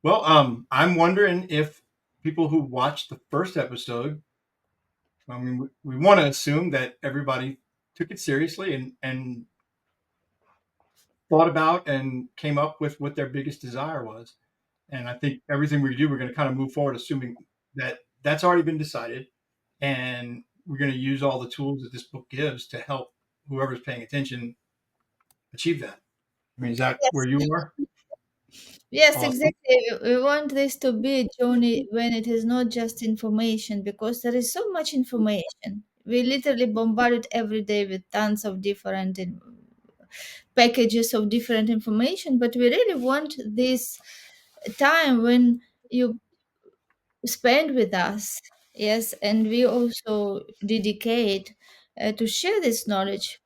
Well, I'm wondering if people who watched the first episode, I mean, we want to assume that everybody took it seriously and thought about and came up with what their biggest desire was. And I think everything we do, we're going to kind of move forward, assuming that that's already been decided, and we're going to use all the tools that this book gives to help whoever's paying attention achieve that. I mean, is that where Yes. you are? Yes, Awesome. exactly. We want this to be a journey when it is not just information, because there is so much information. We literally bombarded every day with tons of different packages of different information, but we really want this time when you spend with us. Yes, and we also dedicate to share this knowledge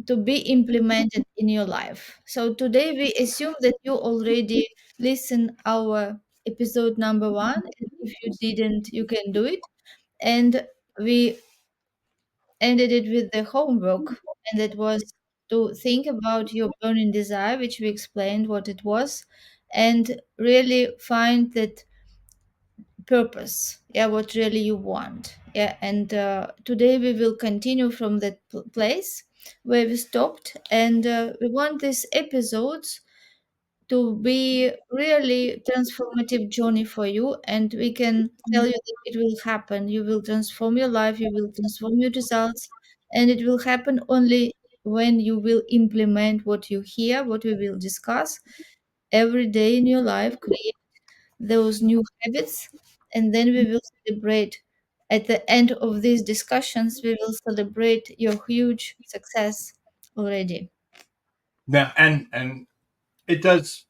to be implemented in your life. So today we assume that you already listen our episode number 1. And if you didn't, you can do it. And we ended it with the homework, and that was to think about your burning desire, which we explained what it was, and really find that purpose, yeah, what really you want. Yeah, and today we will continue from that place where we stopped, and we want these episodes to be really transformative journey for you, and we can tell you that it will happen. You will transform your life, you will transform your results, and it will happen only when you will implement what you hear, what we will discuss every day in your life, those new habits, and then we will celebrate at the end of these discussions, we will celebrate your huge success already. Yeah, and it does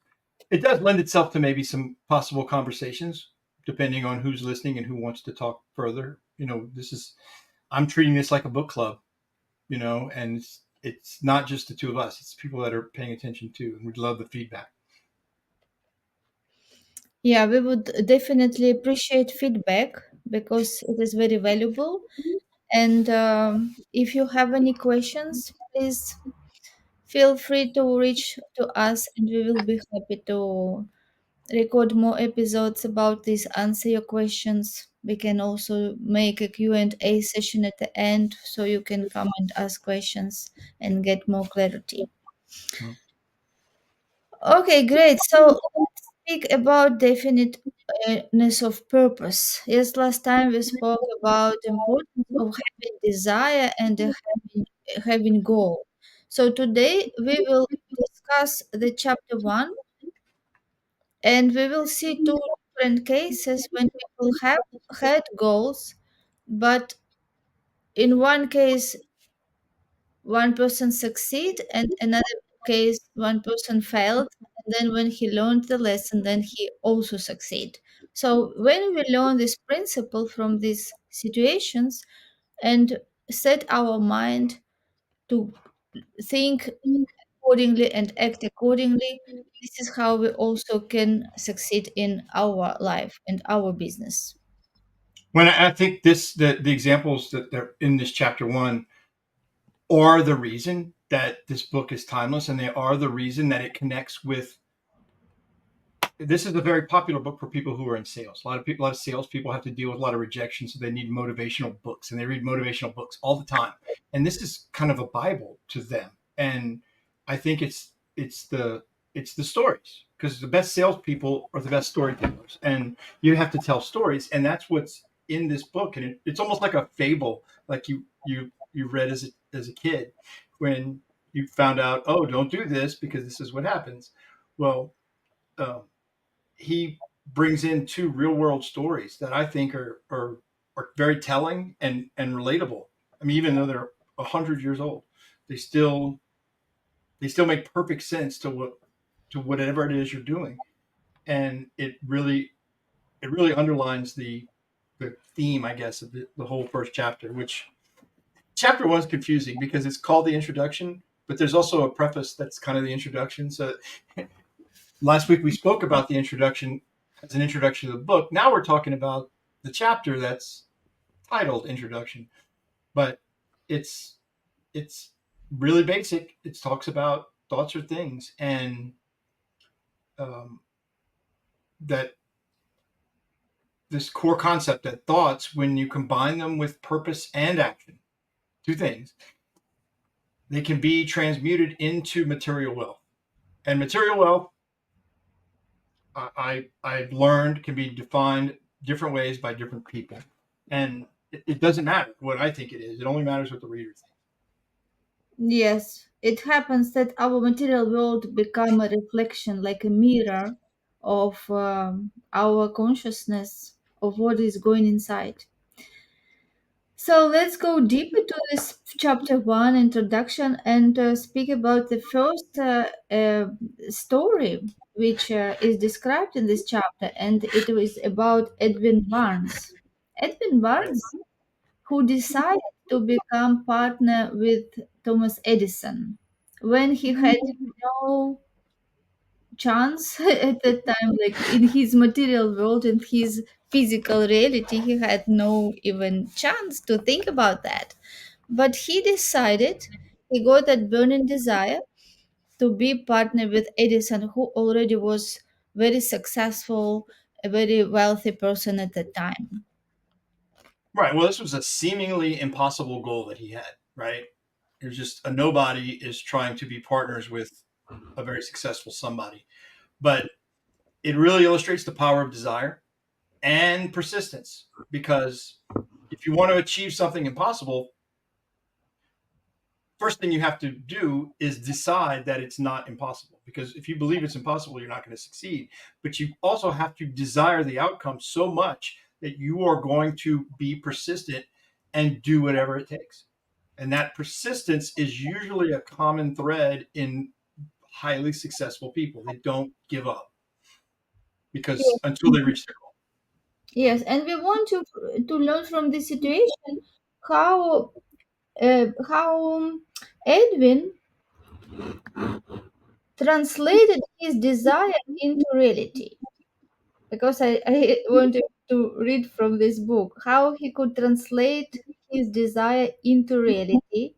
it does lend itself to maybe some possible conversations, depending on who's listening and who wants to talk further. This is I'm treating this like a book club, and it's not just the two of us; it's people that are paying attention too, and we'd love the feedback. Yeah, we would definitely appreciate feedback because it is very valuable. And if you have any questions, please feel free to reach to us, and we will be happy to record more episodes about this, answer your questions. We can also make a Q&A session at the end so you can come and ask questions and get more clarity. Mm. Okay, great. So let's speak about definiteness of purpose. Yes, last time we spoke about the importance of having desire and having goal. So today we will discuss the chapter 1, and we will see two different cases when people have had goals, but in one case one person succeed, and another case one person failed, and then when he learned the lesson, then he also succeed. So when we learn this principle from these situations and set our mind to think accordingly and act accordingly, this is how we also can succeed in our life and our business. When I think the examples that are in this chapter one are the reason that this book is timeless, and they are the reason that it connects with. This is a very popular book for people who are in sales. A lot of salespeople have to deal with a lot of rejection, so they need motivational books, and they read motivational books all the time. And this is kind of a bible to them. And I think it's the stories, because the best salespeople are the best storytellers, and you have to tell stories, and that's what's in this book. And it's almost like a fable, like you read as a kid when you found out, oh, don't do this because this is what happens. Well, um, he brings in two real world stories that I think are very telling and relatable. I mean, even though they're 100 years old, they still they still make perfect sense to whatever it is you're doing, and it really underlines the theme, I guess, of the whole first chapter. Which chapter one is confusing because it's called the introduction, but there's also a preface that's kind of the introduction. So last week we spoke about the introduction as an introduction to the book. Now we're talking about the chapter that's titled Introduction, but it's it's really basic. It talks about thoughts or things, and um, that this core concept that thoughts, when you combine them with purpose and action, two things, they can be transmuted into material wealth. And material wealth, I've learned, can be defined different ways by different people, and it doesn't matter what I think it is. It only matters what the reader thinks. Yes, it happens that our material world become a reflection, like a mirror of our consciousness of what is going inside. So let's go deeper to this chapter one introduction and speak about the first story which is described in this chapter, and it was about Edwin Barnes. Edwin Right. Barnes, who decided to become partner with Thomas Edison when he had no chance at that time, like in his material world, in his physical reality, he had no even chance to think about that. But he decided, he got that burning desire to be partner with Edison, who already was very successful, a very wealthy person at the time. Right. Well, this was a seemingly impossible goal that he had. Right. It was just a nobody is trying to be partners with a very successful somebody. But it really illustrates the power of desire and persistence, because if you want to achieve something impossible, first thing you have to do is decide that it's not impossible, because if you believe it's impossible, you're not going to succeed. But you also have to desire the outcome so much that you are going to be persistent and do whatever it takes. And that persistence is usually a common thread in highly successful people. They don't give up because until they reach their goal. Yes, and we want to learn from this situation how Edwin translated his desire into reality. Because I wanted to read from this book how he could translate his desire into reality.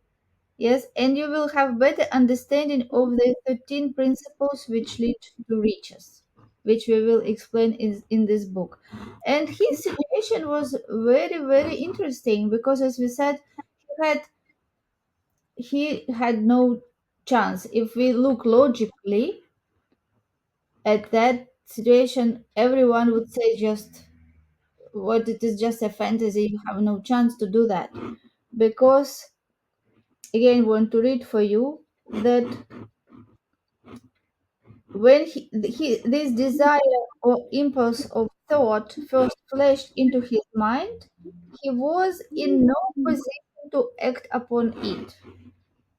Yes, and you will have better understanding of the 13 principles which lead to riches, which we will explain in this book. And his situation was very, very interesting because, as we said, he had no chance. If we look logically at that situation, everyone would say just what it is just a fantasy. You have no chance to do that because again, want to read for you that when this desire or impulse of thought first flashed into his mind, he was in no position to act upon it.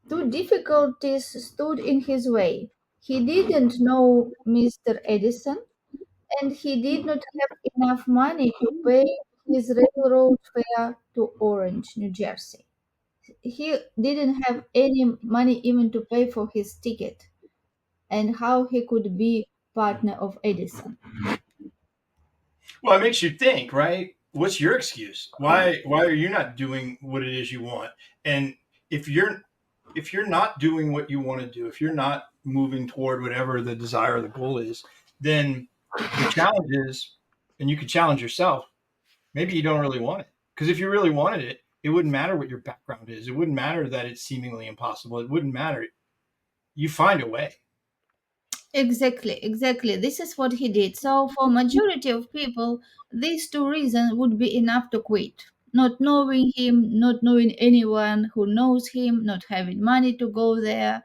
Two difficulties stood in his way. He didn't know Mr. Edison, and he did not have enough money to pay his railroad fare to Orange, New Jersey. He didn't have any money even to pay for his ticket, and how he could be partner of Edison. Well, it makes you think, right? What's your excuse? Why are you not doing what it is you want? And if you're if you're not doing what you want to do, if you're not moving toward whatever the desire or the goal is, then the challenge is, and you could challenge yourself, maybe you don't really want it. Because if you really wanted it, it wouldn't matter what your background is. It wouldn't matter that it's seemingly impossible. It wouldn't matter. You find a way. Exactly, exactly. This is what he did. So for majority of people, these two reasons would be enough to quit. Not knowing him, not knowing anyone who knows him, not having money to go there,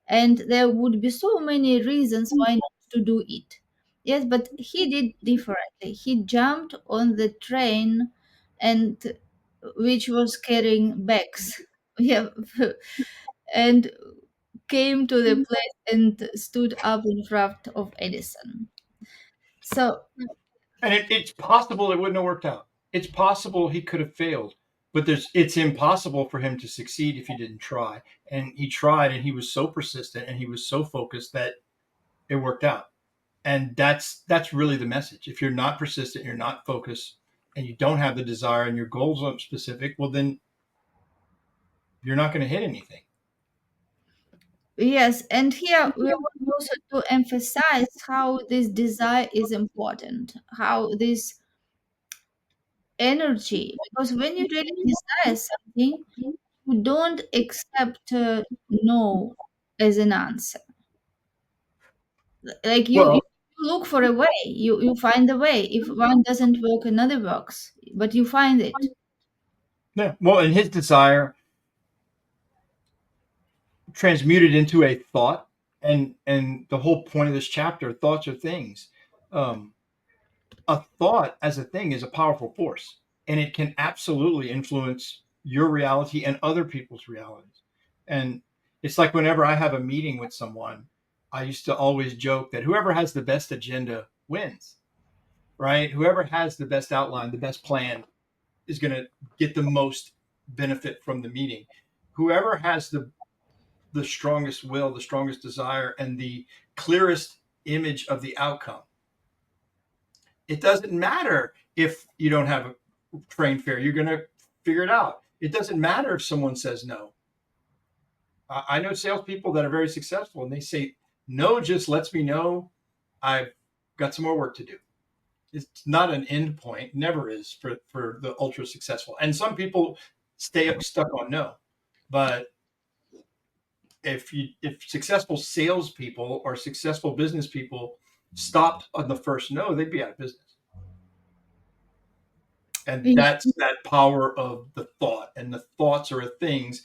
and there would be so many reasons why not to do it. Yes, but he did differently. He jumped on the train, and which was carrying bags. Yeah, and came to the place and stood up in front of Edison. So And it's possible it wouldn't have worked out. It's possible he could have failed, but it's impossible for him to succeed if he didn't try. And he tried, and he was so persistent, and he was so focused that it worked out. And that's really the message. If you're not persistent, you're not focused, and you don't have the desire, and your goals aren't specific, well, then you're not going to hit anything. Yes, and here we want also to emphasize how this desire is important, how this energy, because when you really desire something, you don't accept no as an answer. Like you Well, look for a way, you find a way. If one doesn't work, another works, but you find it. yeah. Well, and his desire transmuted into a thought, and the whole point of this chapter, thoughts are things. Um, a thought as a thing is a powerful force, and it can absolutely influence your reality and other people's realities. And it's like whenever I have a meeting with someone, I used to always joke that whoever has the best agenda wins, right? Whoever has the best outline, the best plan is going to get the most benefit from the meeting. Whoever has the strongest will, the strongest desire, and the clearest image of the outcome. It doesn't matter if you don't have a train fare, you're going to figure it out. It doesn't matter if someone says no. I know salespeople that are very successful and they say, no just lets me know I've got some more work to do. It's not an end point, never is for the ultra successful. And some people stay stuck on no. But if successful salespeople or successful business people stopped on the first no, they'd be out of business. And Yeah. that's that power of the thought. And the thoughts are things,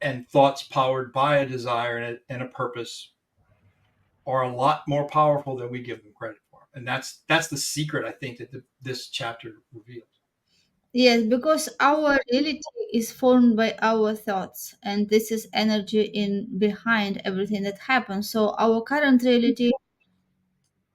and thoughts powered by a desire and a purpose are a lot more powerful than we give them credit for. And that's the secret I think that this chapter reveals. Yes, because our reality is formed by our thoughts, and this is energy in behind everything that happens. So our current reality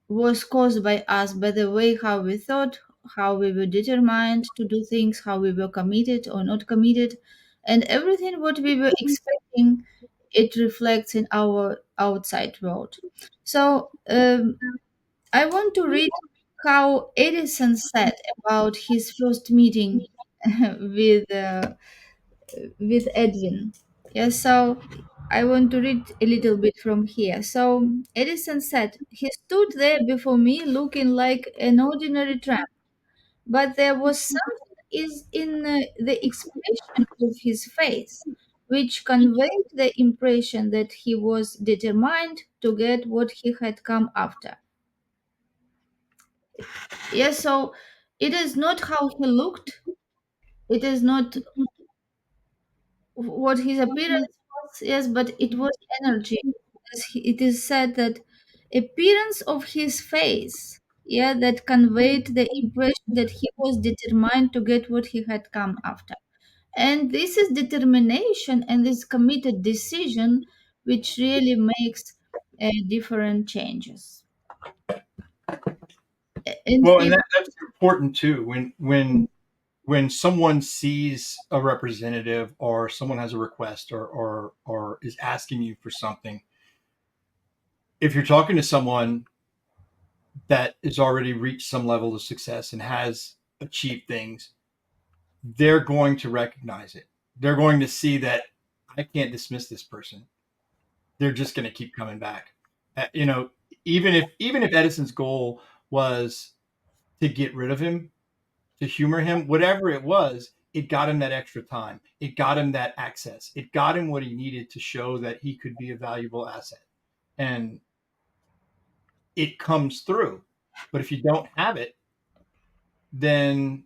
was caused by us, by the way how we thought, how we were determined to do things, how we were committed or not committed, and everything what we were expecting, it reflects in our outside world. So I want to read how Edison said about his first meeting with uh, with Edwin. Yeah, so I want to read a little bit from here. So Edison said, he stood there before me looking like an ordinary tramp, but there was something is in the expression of his face which conveyed the impression that he was determined to get what he had come after. Yes, so it is not how he looked, it is not what his appearance was, yes, but it was energy. It is said that appearance of his face, yeah, that conveyed the impression that he was determined to get what he had come after. And this is determination and this committed decision which really makes different changes. And Well, and he, that's important too. When someone sees a representative or someone has a request or is asking you for something, if you're talking to someone that has already reached some level of success and has achieved things, they're going to recognize it. They're going to see that I can't dismiss this person. They're just going to keep coming back. You know, even if Edison's goal was to get rid of him, to humor him, whatever it was, it got him that extra time. It got him that access. It got him what he needed to show that he could be a valuable asset. And it comes through. But if you don't have it, then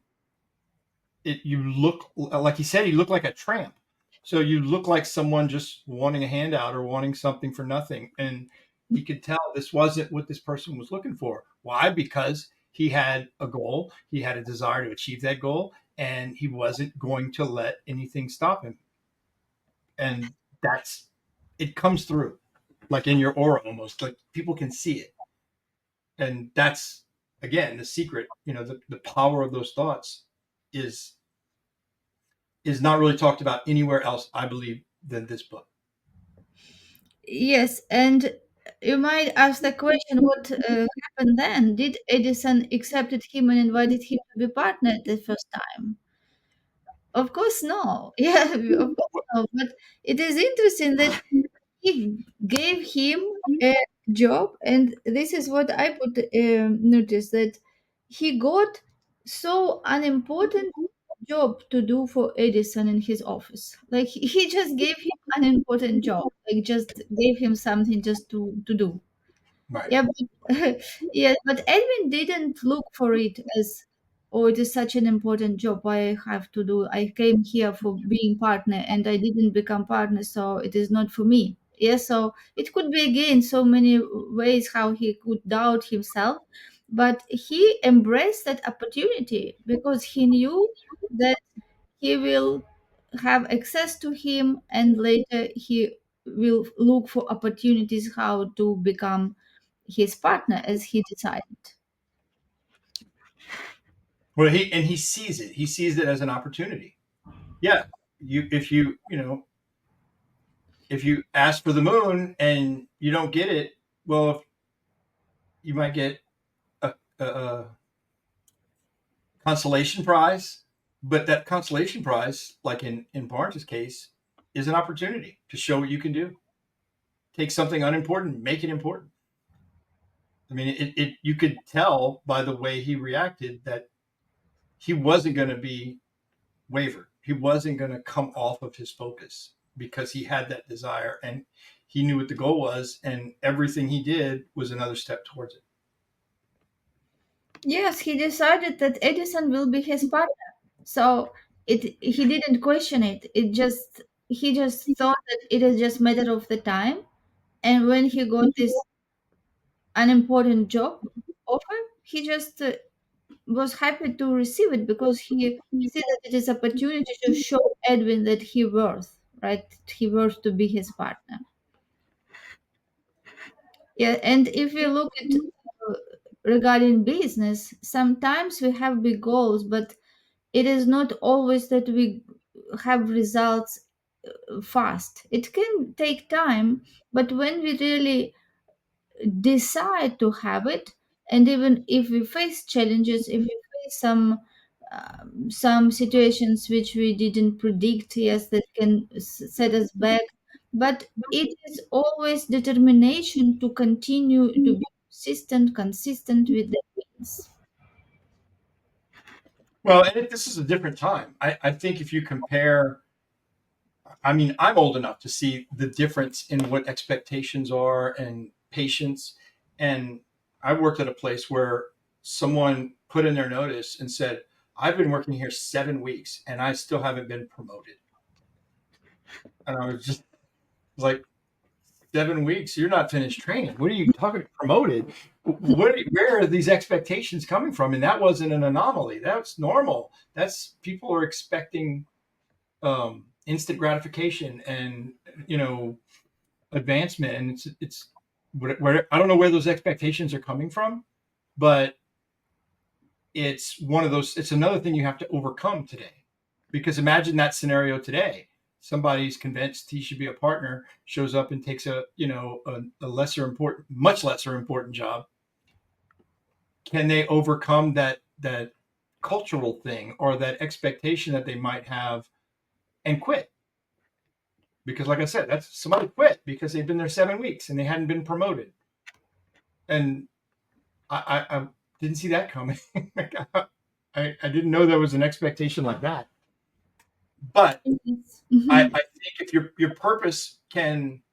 you look like he said, he looked like a tramp. So you look like someone just wanting a handout or wanting something for nothing. And he could tell this wasn't what this person was looking for. Why? Because he had a goal, he had a desire to achieve that goal, and he wasn't going to let anything stop him. And that's it comes through like in your aura almost, like people can see it. And that's again the secret, the power of those thoughts is is not really talked about anywhere else, I believe, than this book. yes, and you might ask the question, what happened then? Did Edison accepted him and invited him to be partner the first time? Of course, no. Yeah, of course, no. But it is interesting that he gave him a job, and this is what I put notice, that he got so unimportant job to do for Edison in his office. Like he just gave him unimportant job, like just gave him something just to do. Right. Yeah, but, yeah, but Edwin didn't look for it as, oh, it is such an important job. I have to do. I came here for being partner, and I didn't become partner, so it is not for me. Yeah, so it could be again so many ways how he could doubt himself, but he embraced that opportunity because he knew that he will have access to him, and later he will look for opportunities how to become his partner as he decided. Well, he sees it. He sees it as an opportunity. Yeah. If if you ask for the moon and you don't get it, well, you might get a consolation prize, but that consolation prize, like in Barnes's case, is an opportunity to show what you can do. Take something unimportant, make it important. I mean, it you could tell by the way he reacted that he wasn't going to be wavered. He wasn't going to come off of his focus because he had that desire and he knew what the goal was, and everything he did was another step towards it. Yes, he decided that Edison will be his partner. So he didn't question it. He just thought that it is just matter of the time. And when he got this unimportant job offer, he just was happy to receive it because he see that it is opportunity to show Edwin that he worth, right? He worth to be his partner. Yeah, and if we look at regarding business, sometimes we have big goals, but it is not always that we have results fast. It can take time, but when we really decide to have it, and even if we face challenges, if we face some situations which we didn't predict, yes, that can set us back, but it is always determination to continue to be consistent with the wins. Well, and this is a different time. I think if you compare, I mean, I'm old enough to see the difference in what expectations are and patience. And I worked at a place where someone put in their notice and said, I've been working here 7 weeks and I still haven't been promoted. And I was just like, 7 weeks? You're not finished training. What are you talking promoted? Where are these expectations coming from? And that wasn't an anomaly. That's normal. That's people are expecting instant gratification and advancement, and it's where I don't know where those expectations are coming from, but it's one of those. It's another thing you have to overcome today, because imagine that scenario today. Somebody's convinced he should be a partner, shows up and takes a lesser important, much lesser important job. Can they overcome that cultural thing or that expectation that they might have and quit? Because, like I said, that's somebody quit because they've been there 7 weeks and they hadn't been promoted, and I didn't see that coming. I didn't know there was an expectation like that. But Yes. I Mhm. think if your purpose can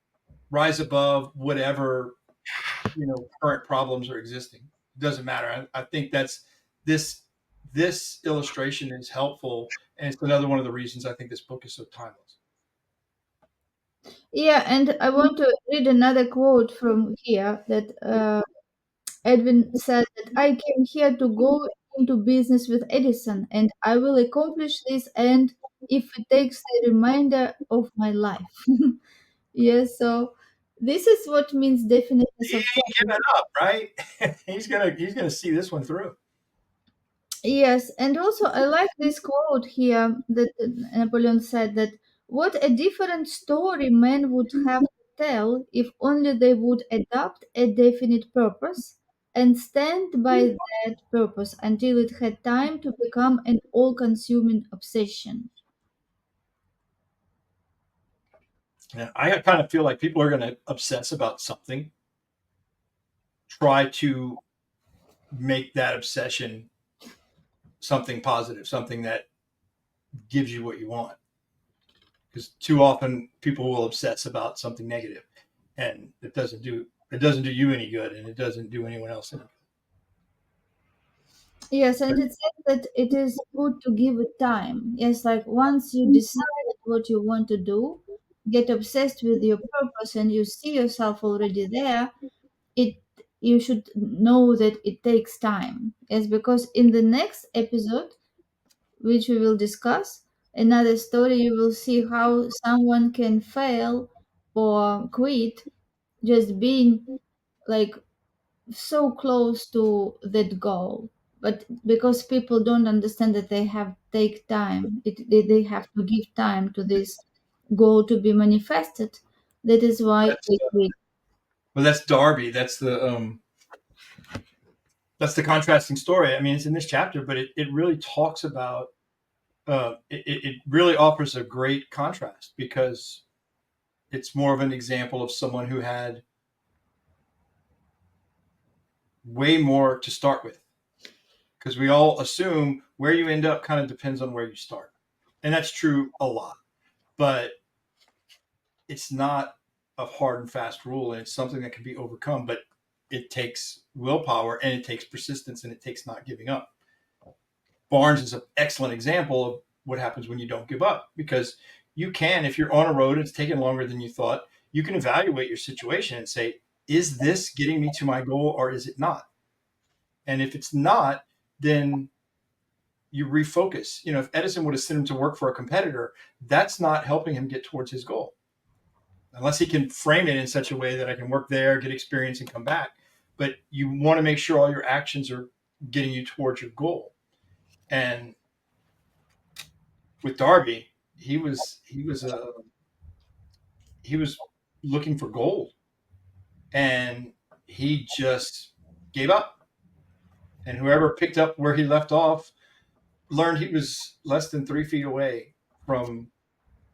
rise above whatever current problems are existing, it doesn't matter. I think that's this this illustration is helpful, and it's another one of the reasons I think this book is so timeless. Yeah, and I want to read another quote from here that Edwin said that I came here to go into business with Edison, and I will accomplish this end if it takes the remainder of my life. Yes, so this is what means definiteness He of ain't purpose. giving up, right? He's gonna see this one through. Yes, and also I like this quote here that Napoleon said that what a different story men would have to tell if only they would adopt a definite purpose and stand by that purpose until it had time to become an all consuming obsession. Yeah, I kind of feel like people are going to obsess about something, try to make that obsession something positive, something that gives you what you want. Because too often people will obsess about something negative, and it doesn't do you any good, and it doesn't do anyone else any Yes, and good. it says that it is good to give it time. Yes, like once you decide what you want to do, get obsessed with your purpose and you see yourself already there, it you should know that it takes time. Yes, because in the next episode, which we will discuss, another story, you will see how someone can fail or quit just being like so close to that goal, but because people don't understand that they have take time, they have to give time to this goal to be manifested. That is why That's they quit. well, that's Darby. That's the contrasting story. I mean, it's in this chapter, but it really talks about it really offers a great contrast because it's more of an example of someone who had way more to start with. Because we all assume where you end up kind of depends on where you start. And that's true a lot. But it's not a hard and fast rule, and it's something that can be overcome. But it takes willpower, and it takes persistence, and it takes not giving up. Barnes is an excellent example of what happens when you don't give up because you can, if you're on a road and it's taking longer than you thought, you can evaluate your situation and say, is this getting me to my goal or is it not? And if it's not, then you refocus. If Edison would have sent him to work for a competitor, that's not helping him get towards his goal. Unless he can frame it in such a way that I can work there, get experience, and come back. But you want to make sure all your actions are getting you towards your goal. And with Darby, he was looking for gold, and he just gave up. And whoever picked up where he left off learned he was less than 3 feet away from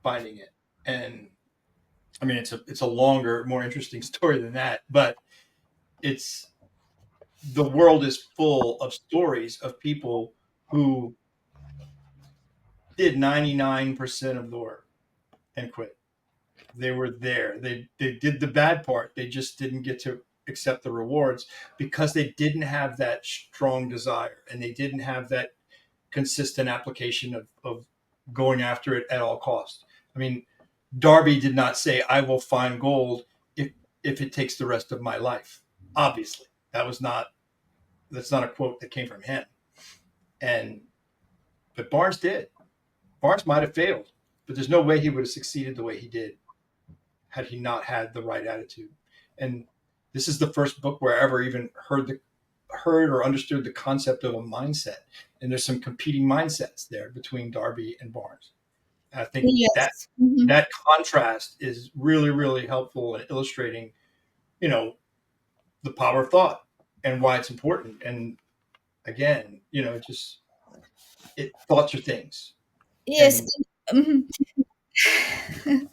finding it. And I mean, it's a longer, more interesting story than that, but it's the world is full of stories of people who did 99% of the work and quit. They were there. They did the bad part. They just didn't get to accept the rewards because they didn't have that strong desire and they didn't have that consistent application of going after it at all costs. I mean, Darby did not say, I will find gold if it takes the rest of my life. Obviously, that's not a quote that came from him. And but Barnes did. Barnes might have failed, but there's no way he would have succeeded the way he did had he not had the right attitude. And this is the first book where I ever even heard or understood the concept of a mindset. And there's some competing mindsets there between Darby and Barnes. And I think that Yes. Mhm. that contrast is really, really helpful in illustrating, you know, the power of thought and why it's important. And again, just thoughts are things. Yes. And Mhm.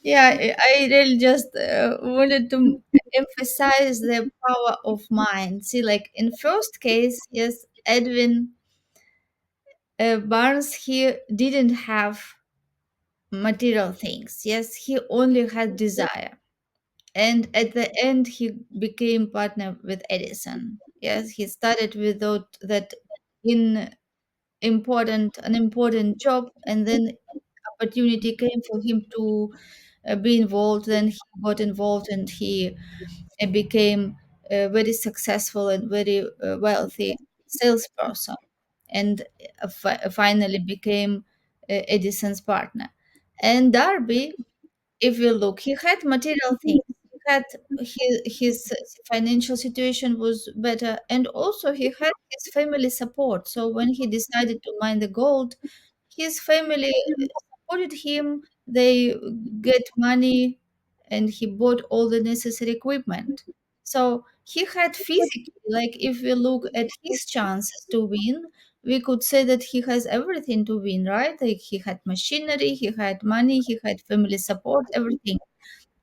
Yeah, I really just wanted to emphasize the power of mind. See, like in first case, yes, Edwin Barnes, he didn't have material things. Yes, he only had desire. And at the end, he became partner with Edison. Yes, he started without that in an important job, and then opportunity came for him to be involved. Then he got involved, and he became a very successful and very wealthy salesperson, and finally became Edison's partner. And Darby, if you look, he had material things. He had his financial situation was better, and also he had his family support. So when he decided to mine the gold, his family supported him. They get money, and he bought all the necessary equipment. So he had physically, like if we look at his chances to win, we could say that he has everything to win, right? Like he had machinery, he had money, he had family support, everything.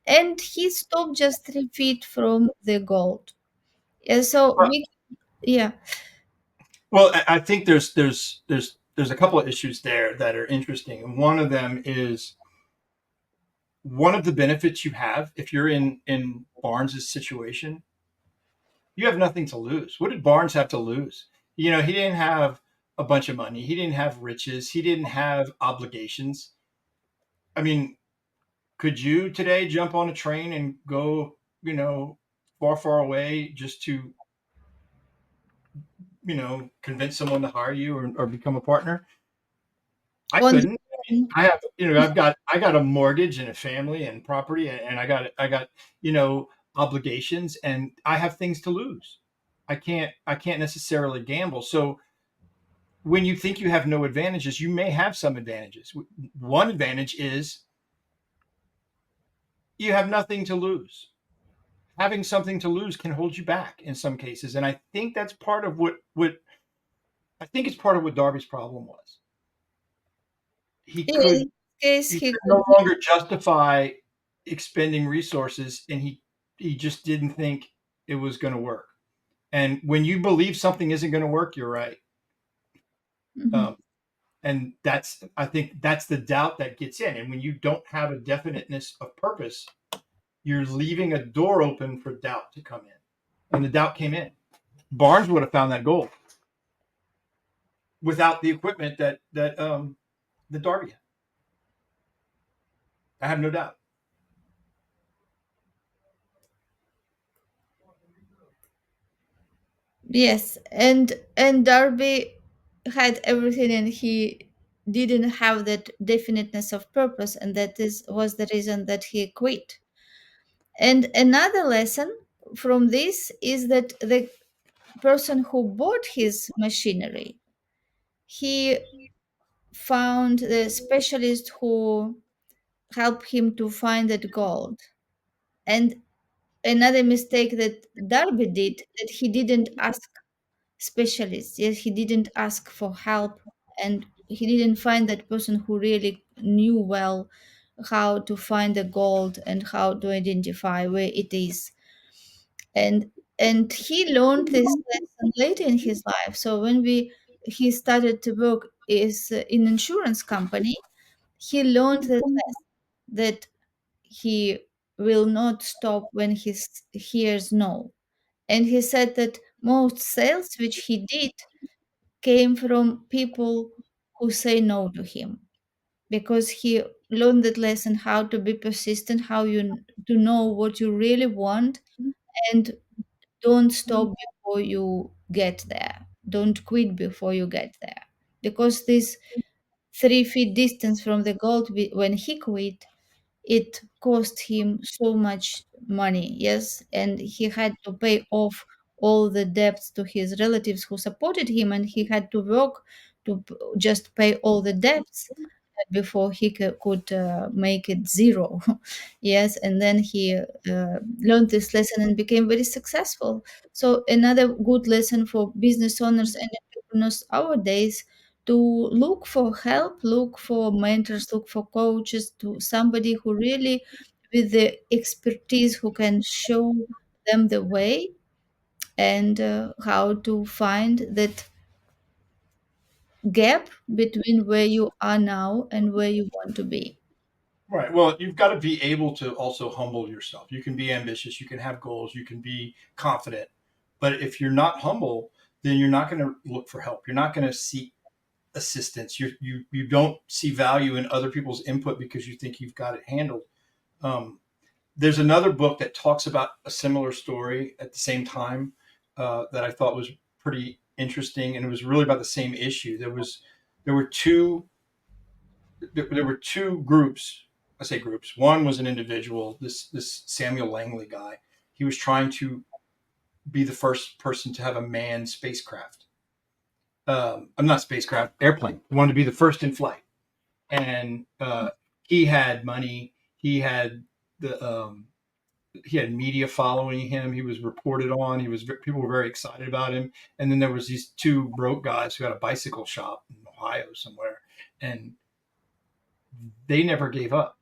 And he stopped just 3 feet from the gold. Yeah, so Well, we, yeah. I think there's a couple of issues there that are interesting, and one of them is one of the benefits you have if you're in Barnes's situation. You have nothing to lose. What did Barnes have to lose? He didn't have a bunch of money. He didn't have riches. He didn't have obligations. I mean, could you today jump on a train and go, far, far away just to, convince someone to hire you or become a partner? I On couldn't. I have, I got a mortgage and a family and property, and I got, obligations, and I have things to lose. I can't necessarily gamble. So when you think you have no advantages, you may have some advantages. One advantage is you have nothing to lose. Having something to lose can hold you back in some cases, and I think that's part of what I think it's part of what Darby's problem was. He in could his case, he he could could. no longer justify expending resources, and he just didn't think it was going to work. And when you believe something isn't going to work, you're right. Mhm. Um, and I think that's the doubt that gets in. And when you don't have a definiteness of purpose, you're leaving a door open for doubt to come in. And the doubt came in. Barnes would have found that gold without the equipment that Darby had. I have no doubt. Yes, and Darby had everything, and he didn't have that definiteness of purpose, and that is was the reason that he quit. And another lesson from this is that the person who bought his machinery, he found the specialist who helped him to find that gold. And another mistake that Darby did, that he didn't ask specialists. Yes, he didn't ask for help, and he didn't find that person who really knew well how to find the gold and how to identify where it is. And he learned this lesson later in his life. So when we he started to work is in insurance company, he learned that lesson, that he will not stop when hears no. And he said that most sales which he did came from people who say no to him, because he learned that lesson how to be persistent, how to know what you really want, and don't stop before you get there, don't quit before you get there, because this 3 feet distance from the goal when he quit, it cost him so much money. Yes, and he had to pay off all the debts to his relatives who supported him, and he had to work to just pay all the debts before he could make it zero. Yes, and then he learned this lesson and became very successful. So another good lesson for business owners and entrepreneurs nowadays, to look for help, look for mentors, look for coaches, to somebody who really with the expertise who can show them the way, and how to find that gap between where you are now and where you want to be. Right. Well, you've got to be able to also humble yourself. You can be ambitious, you can have goals, you can be confident. But if you're not humble, then you're not going to look for help. You're not going to seek assistance. You don't see value in other people's input because you think you've got it handled. Um, there's another book that talks about a similar story at the same time that I thought was pretty interesting, and it was really about the same issue. There were two there were two groups. I say groups. One was an individual, this Samuel Langley guy. He was trying to be the first person to have a manned spacecraft. I'm not spacecraft, airplane. He wanted to be the first in flight, and he had money. He had the he had media following him. He was reported on. People were very excited about him. And then there was these two broke guys who had a bicycle shop in Ohio somewhere, and they never gave up.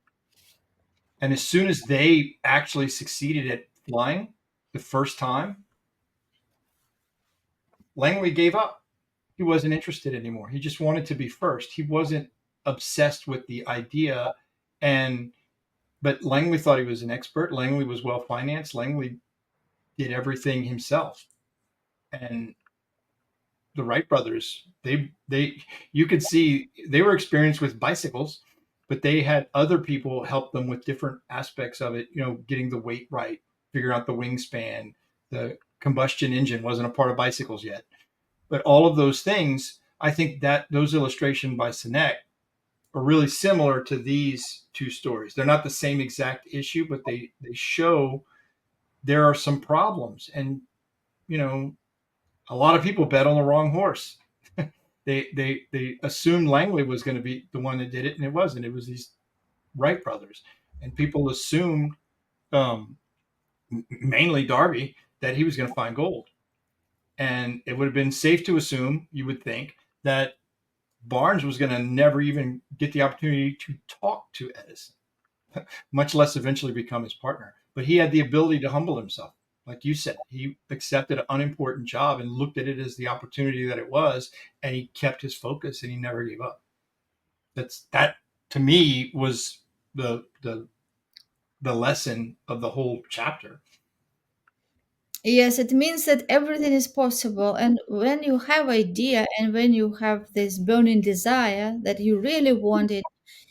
And as soon as they actually succeeded at flying the first time, Langley gave up. He wasn't interested anymore. He just wanted to be first. He wasn't obsessed with the idea. And but Langley thought he was an expert. Langley was well financed. Langley did everything himself. And the Wright brothers, they you could see they were experienced with bicycles, but they had other people help them with different aspects of it. Getting the weight right, figuring out the wingspan, the combustion engine wasn't a part of bicycles yet. But all of those things, I think that those illustrations by Sinek are really similar to these two stories. They're not the same exact issue, but they show there are some problems, and you know a lot of people bet on the wrong horse. They assumed Langley was going to be the one that did it, and it wasn't. It was these Wright brothers, and people assumed, um, mainly Darby, that he was going to find gold. And it would have been safe to assume, you would think, that Barnes was going to never even get the opportunity to talk to Edison, much less eventually become his partner. But he had the ability to humble himself. Like you said, he accepted an unimportant job and looked at it as the opportunity that it was, and he kept his focus and he never gave up. That to me was the lesson of the whole chapter. Yes, it means that everything is possible. And when you have idea and when you have this burning desire that you really want it,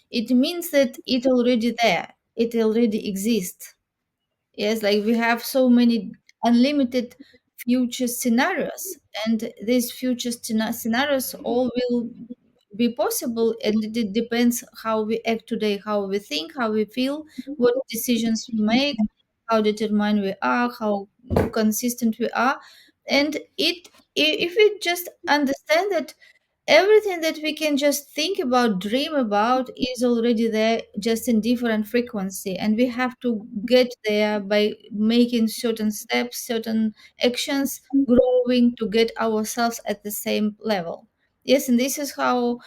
it means that it already there. It already exists. Yes, like we have so many unlimited future scenarios, and these future scenarios all will be possible, and it depends how we act today, how we think, how we feel, what decisions we make, how determined we are, how consistent we are, and if we just understand that everything that we can just think about, dream about, is already there, just in different frequency, and we have to get there by making certain steps, certain actions, growing to get ourselves at the same level. Yes, and this is how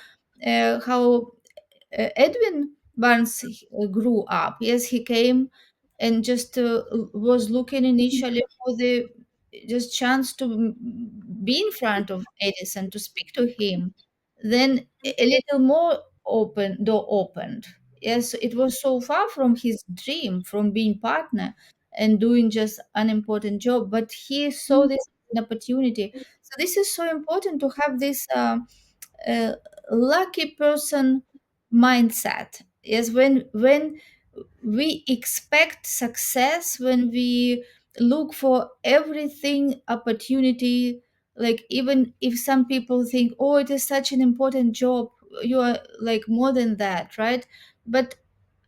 Edwin Barnes grew up. Yes, he came and just was looking initially for the just chance to be in front of Edison, to speak to him. Then a little more open door opened. Yes, it was so far from his dream, from being partner and doing just an important job, but he saw this as an opportunity. So this is so important to have this. Uh, Lucky person mindset. Yes, when we expect success, when we look for everything opportunity, like even if some people think, oh, it is such an important job, you are like more than that, right? But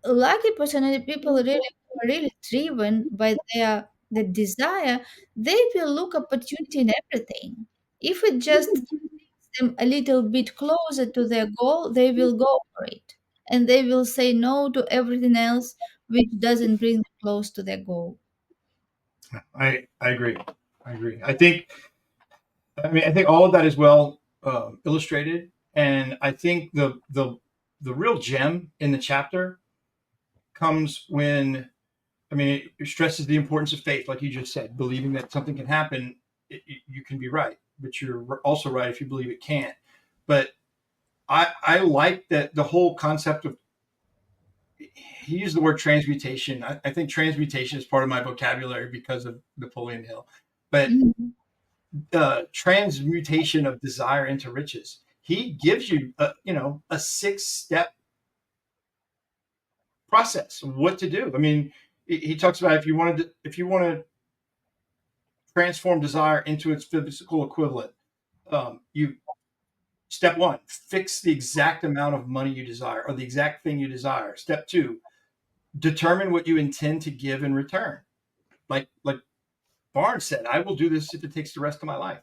lucky personality people really driven by their desire, they will look opportunity in everything. If it just them a little bit closer to their goal, they will go for it. And they will say no to everything else which doesn't bring them close to their goal. I agree. I agree. I think all of that is well illustrated, and I think the real gem in the chapter comes when, it stresses the importance of faith, like you just said, believing that something can happen. You can be right, but you're also right if you believe it can't. But I like that the whole concept of, he used the word transmutation. I think transmutation is part of my vocabulary because of Napoleon Hill. But Mhm. the transmutation of desire into riches. He gives you a 6-step process of what to do. He talks about, if you want to transform desire into its physical equivalent, you step one, fix the exact amount of money you desire or the exact thing you desire. Step two, determine what you intend to give in return. Like Barnes said, I will do this if it takes the rest of my life.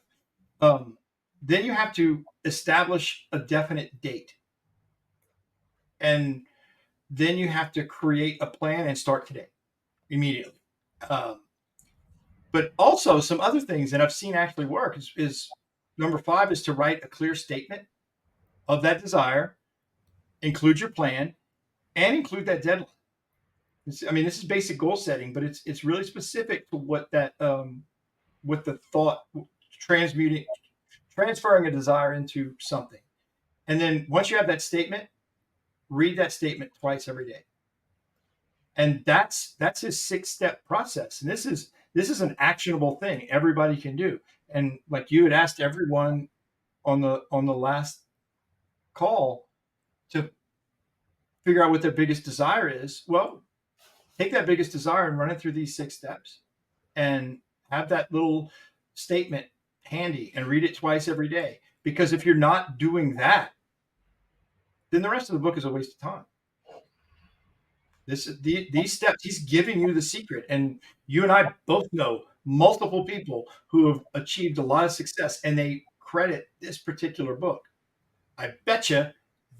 Um, then you have to establish a definite date, and then you have to create a plan and start today, immediately. Um, but also some other things that I've seen actually work is number 5 is to write a clear statement of that desire, include your plan, and include that deadline. I mean, this is basic goal setting, but it's really specific to what the thought transmuting transferring a desire into something. And then once you have that statement, read that statement twice every day. And that's his 6-step process. And this is an actionable thing everybody can do. And like you had asked everyone on the last call to figure out what their biggest desire is. Well, take that biggest desire and run it through these 6 steps and have that little statement handy and read it twice every day. Because if you're not doing that, then the rest of the book is a waste of time. These steps, he's giving you the secret. And you and I both know multiple people who have achieved a lot of success and they credit this particular book. I bet you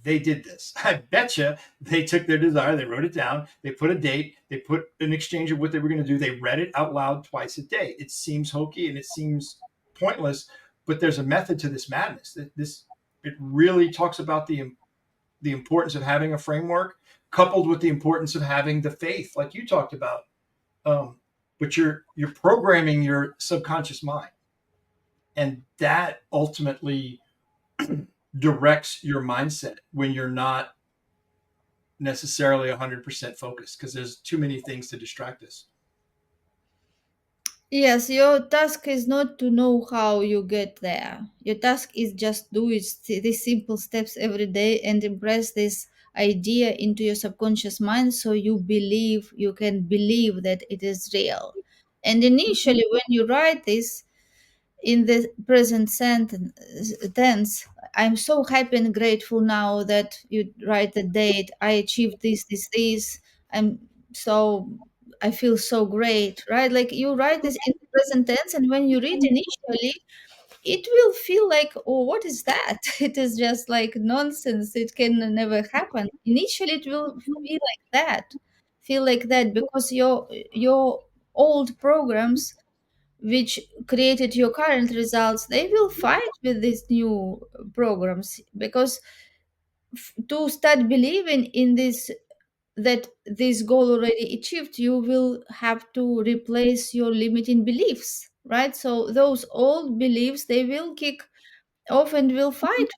they did this. I bet you they took their desire, they wrote it down, they put a date, they put an exchange of what they were going to do, they read it out loud twice a day. It seems hokey and it seems pointless, but there's a method to this madness. It really talks about the importance of having a framework, coupled with the importance of having the faith, like you talked about. But you're programming your subconscious mind, and that ultimately directs your mindset when you're not necessarily 100% focused because there's too many things to distract us. Yes, your task is not to know how you get there. Your task is just do it, these simple steps every day and impress this idea into your subconscious mind so you can believe that it is real. And initially, when you write this, in the present sentence tense, I'm so happy and grateful now that you write the date, I achieved this, I'm so, I feel so great, right? Like you write this in the present tense, and when you read initially, it will feel like, oh, what is that? It is just like nonsense, it can never happen. Initially it will feel like that because your old programs which created your current results, they will fight with these new programs because to start believing in this, that this goal already achieved, you will have to replace your limiting beliefs, right? So those old beliefs, they will kick off and will fight.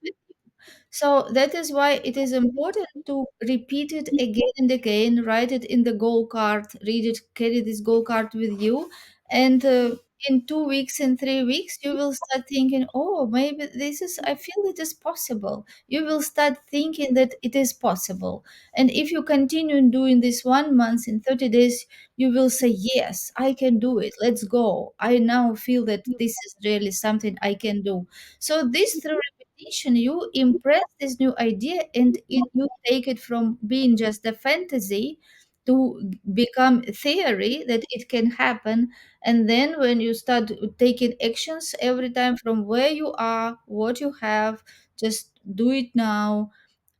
So that is why it is important to repeat it again and again, write it in the goal card, read it, carry this goal card with you. And in 2 weeks and 3 weeks, you will start thinking, oh, maybe this is, I feel it is possible. You will start thinking that it is possible. And if you continue doing this 1 month in 30 days, you will say, yes, I can do it. Let's go. I now feel that this is really something I can do. So this through repetition, you impress this new idea and you take it from being just a fantasy to become a theory that it can happen. And then when you start taking actions every time from where you are, what you have, just do it now.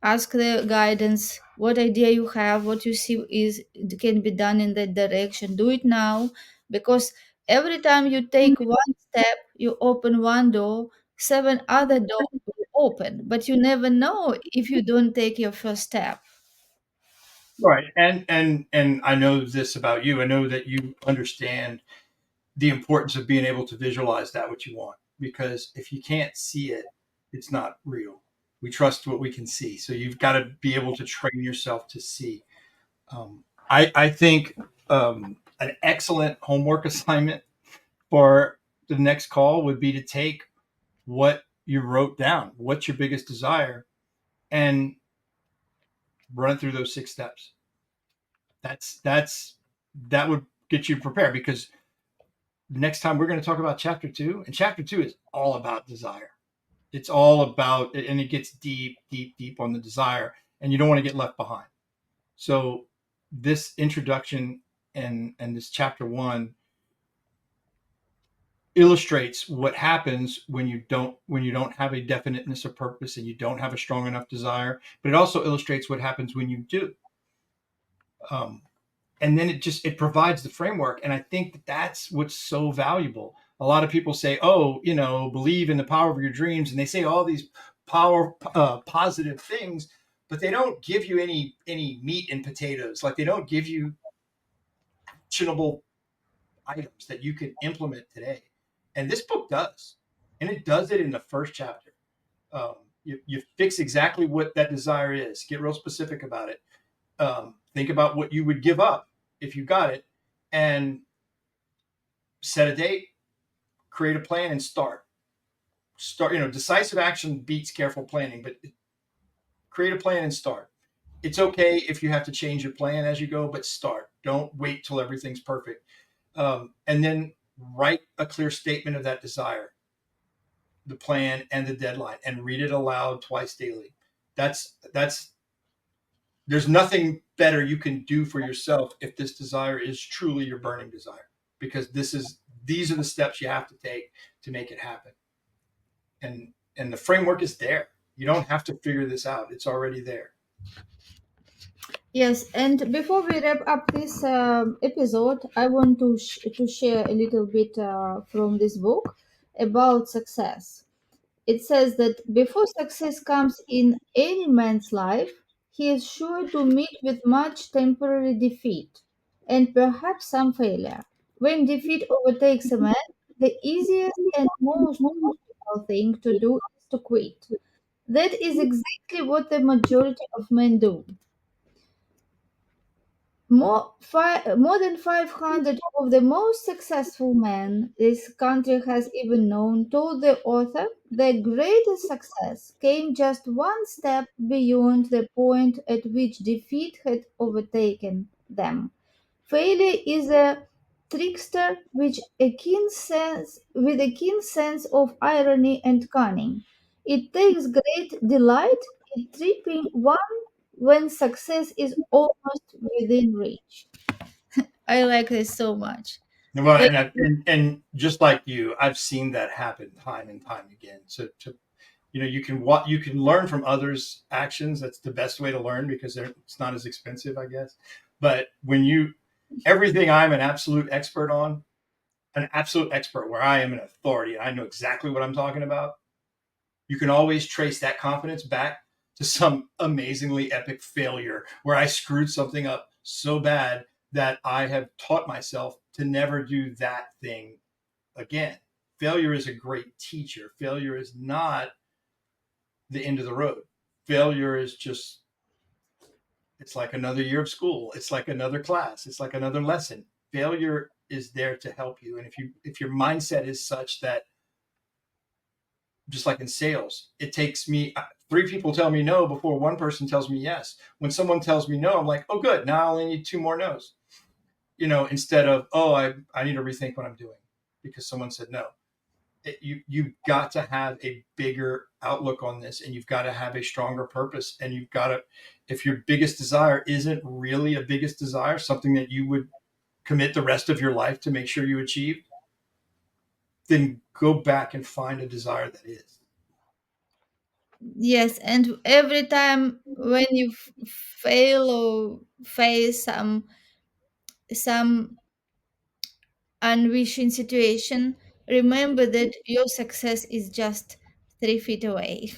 Ask the guidance what idea you have, what you see is can be done in that direction. Do it now, because every time you take one step, you open one door, seven other doors will open, but you never know if you don't take your first step. Right. And I know this about you. I know that you understand the importance of being able to visualize that what you want, because if you can't see it, it's not real. We trust what we can see. So you've got to be able to train yourself to see. I think an excellent homework assignment for the next call would be to take what you wrote down, what's your biggest desire, and run through those 6 steps. That would get you prepared, because next time we're going to talk about chapter 2, and chapter 2 is all about desire. It's all about, and it gets deep, deep, deep on the desire, and you don't want to get left behind. So this introduction and this chapter 1 illustrates what happens when you don't have a definiteness of purpose and you don't have a strong enough desire. But it also illustrates what happens when you do. Um, and then it provides the framework. And I think that that's what's so valuable. A lot of people say, oh, believe in the power of your dreams, and they say all these positive things, but they don't give you any meat and potatoes. Like, they don't give you actionable items that you can implement today. And this book does, and it does it in the first chapter. You fix exactly what that desire is. Get real specific about it. Think about what you would give up if you got it, and set a date, create a plan, and start. Decisive action beats careful planning, but create a plan and start. It's okay if you have to change your plan as you go, but start. Don't wait till everything's perfect. And then write a clear statement of that desire, the plan, and the deadline, and read it aloud twice daily. That's There's nothing better you can do for yourself if this desire is truly your burning desire, because these are the steps you have to take to make it happen. And the framework is there. You don't have to figure this out. It's already there. Yes, and before we wrap up this episode, I want to share a little bit from this book about success. It says that before success comes in any man's life, he is sure to meet with much temporary defeat and perhaps some failure. When defeat overtakes a man, the easiest and most logical thing to do is to quit. That is exactly what the majority of men do. More than 500 of the most successful men this country has even known told the author their greatest success came just one step beyond the point at which defeat had overtaken them. Failure is a trickster with a keen sense of irony and cunning. It takes great delight in tripping one when success is almost within reach. I like this so much. Well, Thank and just like you, I've seen that happen time and time again. So you can learn from others' actions. That's the best way to learn, because it's not as expensive, I guess. But everything I'm an absolute expert on, an absolute expert where I am an authority and I know exactly what I'm talking about, you can always trace that confidence back to some amazingly epic failure where I screwed something up so bad that I have taught myself to never do that thing again. Failure is a great teacher. Failure is not the end of the road. Failure is just, it's like another year of school. It's like another class. It's like another lesson. Failure is there to help you. And if your mindset is such that, just like in sales, it takes me three people tell me no before one person tells me yes. When someone tells me no, I'm like, oh, good. Now I only need two more no's, instead of, oh, I need to rethink what I'm doing because someone said no. You've got to have a bigger outlook on this, and you've got to have a stronger purpose. And you've got to, if your biggest desire isn't really a biggest desire, something that you would commit the rest of your life to make sure you achieve, then go back and find a desire that is. Yes, and every time when you fail or face some unwishing situation, remember that your success is just 3 feet away.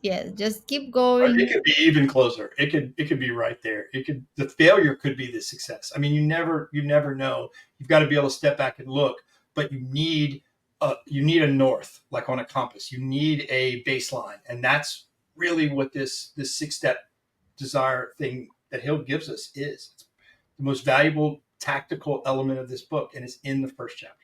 Yes, just keep Or going. it could be even closer. It could be right there. The failure could be the success. I mean, you never know. You've got to be able to step back and look, but you need a north, like on a compass. You need a baseline, and that's really what this 6 step desire thing that Hill gives us is. It's the most valuable tactical element of this book, and it's in the first chapter.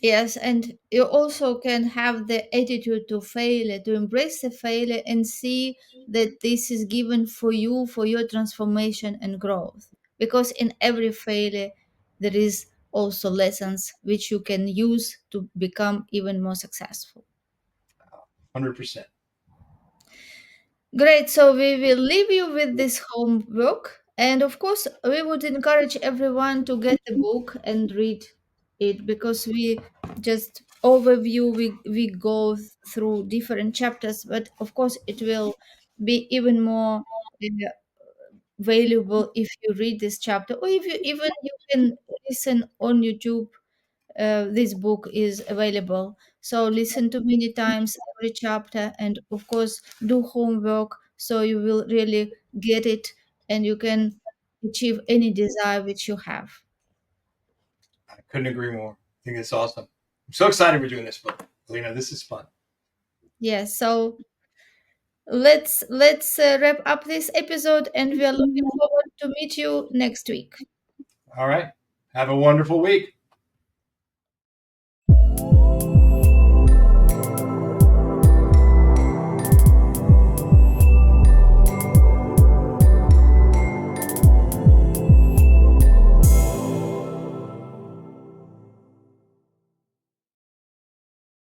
Yes, and you also can have the attitude to failure, to embrace the failure and see that this is given for you, for your transformation and growth. Because in every failure, there is also lessons which you can use to become even more successful. 100%. Great. So we will leave you with this homework. And of course, we would encourage everyone to get the book and read it because we just overview, we go through different chapters, but of course, it will be even more valuable if you read this chapter, or if you even you can listen on YouTube. This book is available, so listen to many times every chapter, and of course do homework so you will really get it, and you can achieve any desire which you have. I couldn't agree more. I think it's awesome. I'm so excited we're doing this book. Lena, this is fun. Yes, so let's wrap up this episode, and we are looking forward to meet you next week. All right. Have a wonderful week.